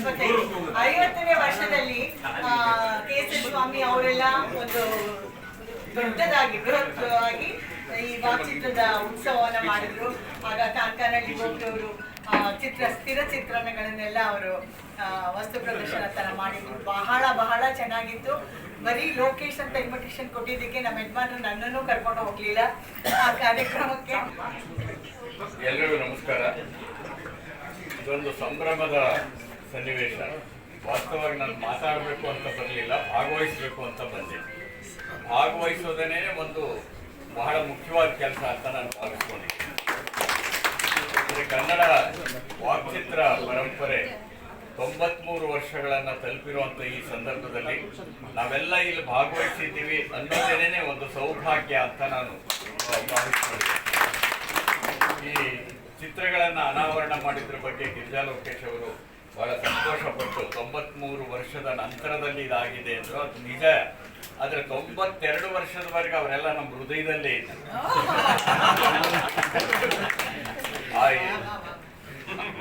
50ನೇ ವರ್ಷದಲ್ಲಿ ಕೆ.ಎಸ್. ಸ್ವಾಮಿ ಅವರೆಲ್ಲ ಒಂದು ದೊಡ್ಡದಾಗಿ ಬೃಹತ್ವಾಗಿ ಈ ವಾಕ್ಚಿತ್ರದ ಉತ್ಸವವನ್ನು ಮಾಡಿದ್ರು. ಆಗ ಕಾಂಕನಹಳ್ಳಿ ಗೋಪಿಯವರು ಸ್ಥಿರ ಚಿತ್ರಣಗಳನ್ನೆಲ್ಲ ಅವರು ವಸ್ತು ಪ್ರದರ್ಶನ ತರ ಮಾಡಿದ್ರು. ಬಹಳ ಬಹಳ ಚೆನ್ನಾಗಿತ್ತು. ಬರೀ ಲೋಕೇಶ್ ಅಂತ ಇನ್ವಿಟೇಷನ್ ಕೊಟ್ಟಿದ್ದಕ್ಕೆ ನಮ್ಮ ಯಜಮಾನರು ನನ್ನನ್ನು ಕರ್ಕೊಂಡು ಹೋಗ್ಲಿಲ್ಲ ಆ ಕಾರ್ಯಕ್ರಮಕ್ಕೆ. ಎಲ್ಲರಿಗೂ ನಮಸ್ಕಾರ. ಇದೊಂದು ಸಂಭ್ರಮದ ಸನ್ನಿವೇಶ. ವಾಸ್ತವವಾಗಿ ನಾನು ಮಾತಾಡಬೇಕು ಅಂತ ಬರಲಿಲ್ಲ, ಭಾಗವಹಿಸಬೇಕು ಅಂತ ಬಂದೆ. ಭಾಗವಹಿಸೋದೇನೆ ಒಂದು ಬಹಳ ಮುಖ್ಯವಾದ ಕೆಲಸ ಅಂತ ನಾನು ಭಾವಿಸ್ಕೊಂಡಿದ್ದೆ. ಕನ್ನಡ ವಾಕ್ಚಿತ್ರ ಪರಂಪರೆ 93 ವರ್ಷಗಳನ್ನು ತಲುಪಿರುವಂಥ ಈ ಸಂದರ್ಭದಲ್ಲಿ ನಾವೆಲ್ಲ ಇಲ್ಲಿ ಭಾಗವಹಿಸಿದ್ದೀವಿ ಅನ್ನೋದೇನೆ ಒಂದು ಸೌಭಾಗ್ಯ ಅಂತ ನಾನು ಭಾವಿಸ್ಕೊಂಡಿದ್ದೆ. ಈ ಚಿತ್ರಗಳನ್ನು ಅನಾವರಣ ಮಾಡಿದ್ರ ಬಗ್ಗೆ ಗಿರಿಜಾ ಲೋಕೇಶ್ ಅವರು ಬಹಳ ಸಂತೋಷಪಟ್ಟು 93 ವರ್ಷದ ನಂತರದಲ್ಲಿ ಇದಾಗಿದೆ ಅಂದರು. ಅದು ನಿಜ. ಆದರೆ 92 ವರ್ಷದವರೆಗೆ ಅವರೆಲ್ಲ ನಮ್ಮ ಹೃದಯದಲ್ಲೇ ಇದ್ದಾರೆ.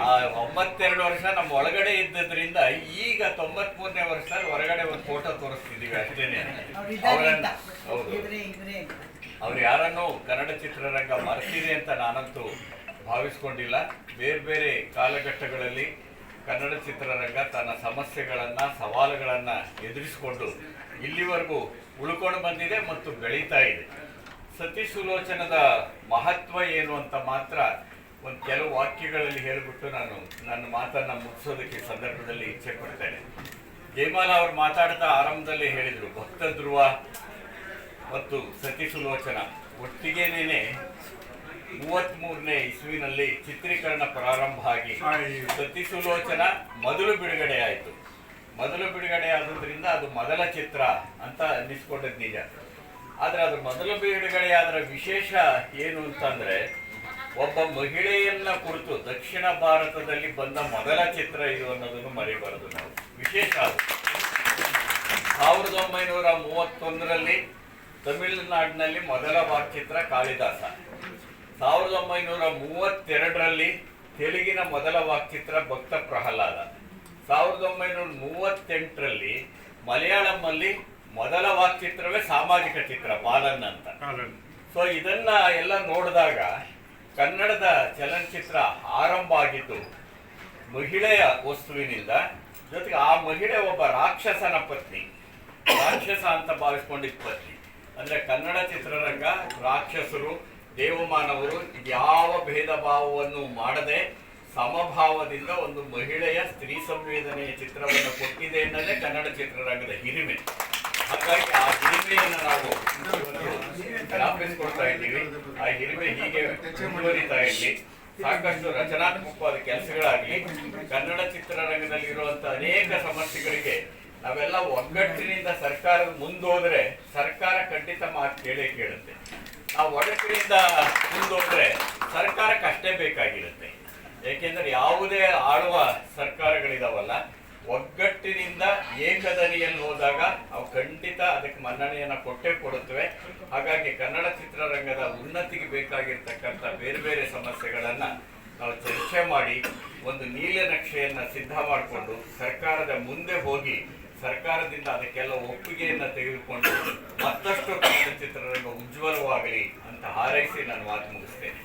ಆ 92 ವರ್ಷ ನಮ್ಮ ಒಳಗಡೆ ಇದ್ದದ್ರಿಂದ ಈಗ 93ನೇ ವರ್ಷದಲ್ಲಿ ಹೊರಗಡೆ ಒಂದು ಫೋಟೋ ತೋರಿಸ್ತಿದ್ದೀವಿ ಅಷ್ಟೇನೆ. ಹೌದು, ಅವ್ರು ಯಾರನ್ನೂ ಕನ್ನಡ ಚಿತ್ರರಂಗ ಮರೆತಿದೆ ಅಂತ ನಾನಂತೂ ಭಾವಿಸ್ಕೊಂಡಿಲ್ಲ. ಬೇರೆ ಬೇರೆ ಕಾಲಘಟ್ಟಗಳಲ್ಲಿ ಕನ್ನಡ ಚಿತ್ರರಂಗ ತನ್ನ ಸಮಸ್ಯೆಗಳನ್ನು ಸವಾಲುಗಳನ್ನು ಎದುರಿಸಿಕೊಂಡು ಇಲ್ಲಿವರೆಗೂ ಉಳ್ಕೊಂಡು ಬಂದಿದೆ ಮತ್ತು ಬೆಳೀತಾ ಇದೆ. ಸತಿ ಸುಲೋಚನದ ಮಹತ್ವ ಏನು ಅಂತ ಮಾತ್ರ ಒಂದು ಕೆಲವು ವಾಕ್ಯಗಳಲ್ಲಿ ಹೇಳಿಬಿಟ್ಟು ನಾನು ನನ್ನ ಮಾತನ್ನು ಮುಗಿಸೋದಕ್ಕೆ ಸಂದರ್ಭದಲ್ಲಿ ಇಚ್ಛೆ ಪಡ್ತೇನೆ. ಜಯಮಾಲ ಅವರು ಮಾತಾಡ್ತಾ ಆರಂಭದಲ್ಲಿ ಹೇಳಿದರು, ಭಕ್ತ ಧ್ರುವ ಮತ್ತು ಸತಿ ಸುಲೋಚನ ಒಟ್ಟಿಗೆನೇ 33ನೇ ಇಸ್ವಿನಲ್ಲಿ ಚಿತ್ರೀಕರಣ ಪ್ರಾರಂಭ ಆಗಿ ಸತಿ ಸುಲೋಚನ ಮೊದಲು ಬಿಡುಗಡೆ ಆಯಿತು. ಮೊದಲು ಬಿಡುಗಡೆ ಆದ್ರಿಂದ ಅದು ಮೊದಲ ಚಿತ್ರ ಅಂತ ಅನ್ನಿಸ್ಕೊಂಡದ್ದು ನಿಜ. ಆದರೆ ಅದು ಮೊದಲು ಬಿಡುಗಡೆ ಆದರ ವಿಶೇಷ ಏನು ಅಂತಂದರೆ, ಒಬ್ಬ ಮಹಿಳೆಯನ್ನ ಕುರಿತು ದಕ್ಷಿಣ ಭಾರತದಲ್ಲಿ ಬಂದ ಮೊದಲ ಚಿತ್ರ ಇದು ಅನ್ನೋದನ್ನು ಮರಿಬಾರದು ನಾವು. ವಿಶೇಷ ಅದು 1931ರಲ್ಲಿ ತಮಿಳುನಾಡಿನಲ್ಲಿ ಮೊದಲ ವಾಕ್ಚಿತ್ರ ಕಾಳಿದಾಸ. 1932ರಲ್ಲಿ ತೆಲುಗಿನ ಮೊದಲ ವಾಕ್ಚಿತ್ರ ಭಕ್ತ ಪ್ರಹ್ಲಾದ. 1938ರಲ್ಲಿ ಮಲಯಾಳಂನಲ್ಲಿ ಮೊದಲ ವಾಕ್ಚಿತ್ರವೇ ಸಾಮಾಜಿಕ ಚಿತ್ರ ಬಾಲನ್ ಅಂತ. ಸೊ ಇದನ್ನ ಎಲ್ಲ ನೋಡಿದಾಗ ಕನ್ನಡದ ಚಲನಚಿತ್ರ ಆರಂಭ ಆಗಿದ್ದು ಮಹಿಳೆಯ ವಸ್ತುವಿನಿಂದ, ಜೊತೆಗೆ ಆ ಮಹಿಳೆ ಒಬ್ಬ ರಾಕ್ಷಸನ ಪತ್ನಿ, ರಾಕ್ಷಸ ಅಂತ ಭಾವಿಸ್ಕೊಂಡಿದ್ದ ಪತ್ನಿ. ಅಂದ್ರೆ ಕನ್ನಡ ಚಿತ್ರರಂಗ ರಾಕ್ಷಸರು ದೇವಮಾನವರು ಯಾವ ಭೇದ ಭಾವವನ್ನು ಮಾಡದೆ ಸಮಭಾವದಿಂದ ಒಂದು ಮಹಿಳೆಯ ಸ್ತ್ರೀ ಸಂವೇದನೆಯ ಚಿತ್ರವನ್ನು ಕೊಟ್ಟಿದೆ ಅನ್ನೋದೇ ಕನ್ನಡ ಚಿತ್ರರಂಗದ ಹಿರಿಮೆ. ಹಾಗಾಗಿ ಆ ಹಿರಿಮೆಯನ್ನು ನಾವು ಜ್ಞಾಪಿಸ್ಕೊಳ್ತಾ ಇದ್ದೀವಿ. ಆ ಹಿರಿಮೆ ಹೀಗೆ ಮುಂದುವರಿತಾ ಇರಲಿ. ಸಾಕಷ್ಟು ರಚನಾತ್ಮಕವಾದ ಕೆಲಸಗಳಾಗಲಿ. ಕನ್ನಡ ಚಿತ್ರರಂಗದಲ್ಲಿ ಇರುವಂತ ಅನೇಕ ಸಮಸ್ಯೆಗಳಿಗೆ ನಾವೆಲ್ಲ ಒಗ್ಗಟ್ಟಿನಿಂದ ಸರ್ಕಾರದ ಮುಂದೋದ್ರೆ ಸರ್ಕಾರ ಖಂಡಿತ ಮಾತು ಕೇಳುತ್ತೆ. ನಾವು ಒಗ್ಗಟ್ಟಿನಿಂದ ಮುಂದೋದ್ರೆ ಸರ್ಕಾರಕ್ಕೆ ಅಷ್ಟೇ ಬೇಕಾಗಿರುತ್ತೆ. ಏಕೆಂದ್ರೆ ಯಾವುದೇ ಆಳುವ ಸರ್ಕಾರಗಳಿದಾವಲ್ಲ, ಒಗ್ಗಟ್ಟಿನಿಂದ ಏಕದನಿಯಲ್ಲಿ ಹೋದಾಗ ಅವು ಖಂಡಿತ ಅದಕ್ಕೆ ಮನ್ನಣೆಯನ್ನು ಕೊಟ್ಟೇ ಕೊಡುತ್ತವೆ. ಹಾಗಾಗಿ ಕನ್ನಡ ಚಿತ್ರರಂಗದ ಉನ್ನತಿಗೆ ಬೇಕಾಗಿರ್ತಕ್ಕಂಥ ಬೇರೆ ಬೇರೆ ಸಮಸ್ಯೆಗಳನ್ನು ನಾವು ಚರ್ಚೆ ಮಾಡಿ ಒಂದು ನೀಲನಕ್ಷೆಯನ್ನು ಸಿದ್ಧ ಮಾಡಿಕೊಂಡು ಸರ್ಕಾರದ ಮುಂದೆ ಹೋಗಿ ಸರ್ಕಾರದಿಂದ ಅದಕ್ಕೆಲ್ಲ ಒಪ್ಪಿಗೆಯನ್ನು ತೆಗೆದುಕೊಂಡು ಮತ್ತಷ್ಟು ಕನ್ನಡ ಚಿತ್ರರಂಗ ಉಜ್ವಲವಾಗಲಿ ಅಂತ ಹಾರೈಸಿ ನಾನು ಮಾತು ಮುಗಿಸ್ತೇನೆ.